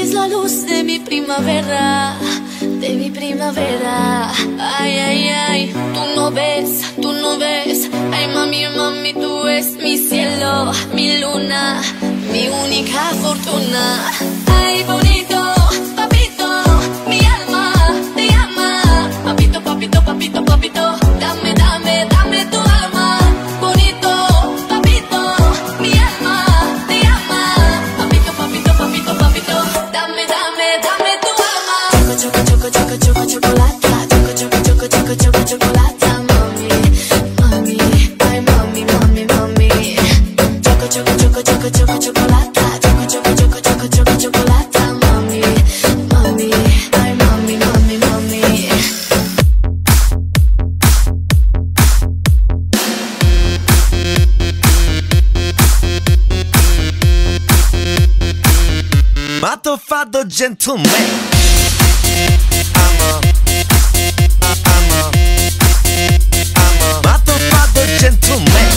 eres la luz de mi primavera, de mi primavera. Ay, ay, ay, tú no ves, tú no ves. Ay, mami, mami, tú eres mi cielo, mi luna, mi única fortuna. Ay, bonito, papito, mi alma te llama. Papito, papito, papito, papito, dame, dame, dame tu alma. Bonito, papito, mi alma te llama. Papito, papito, papito, papito, dame, dame, dame tu alma. Choco, choco, choco, choco, chocolate. Choco, choco, choco, choco, choco, chocolate. Mami, mami, ay, mami, mami, mami. Choco, choco, choco, choco, choco, chocolate. Choco, choco, choco, choco, choco, chocolate. Mami, mami, ay, mami, mami, mami. Matofado gentleman. Matofado gentleman.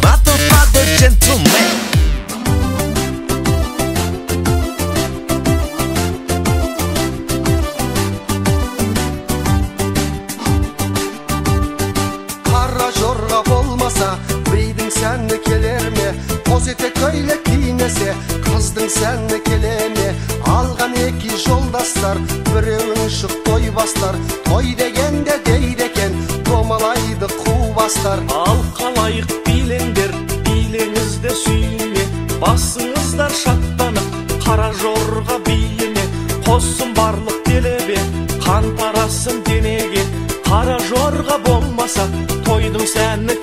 Matofado gentleman. Kara jorgap olmasa Beydin sen de keler mi? Pozite köyle kinese Kızdın sen de keler mi? Algan iki joldaslar Birinin şık toy baslar Toy degende deydeken Domalaydı kuvaslar Alkalayık bilendir, bilenizde suyune Basыңыздар şatlanıp, kara jorga biyine Kossun barlık delebe, kan parasın denege Kara jorga bolmasa, toydum senni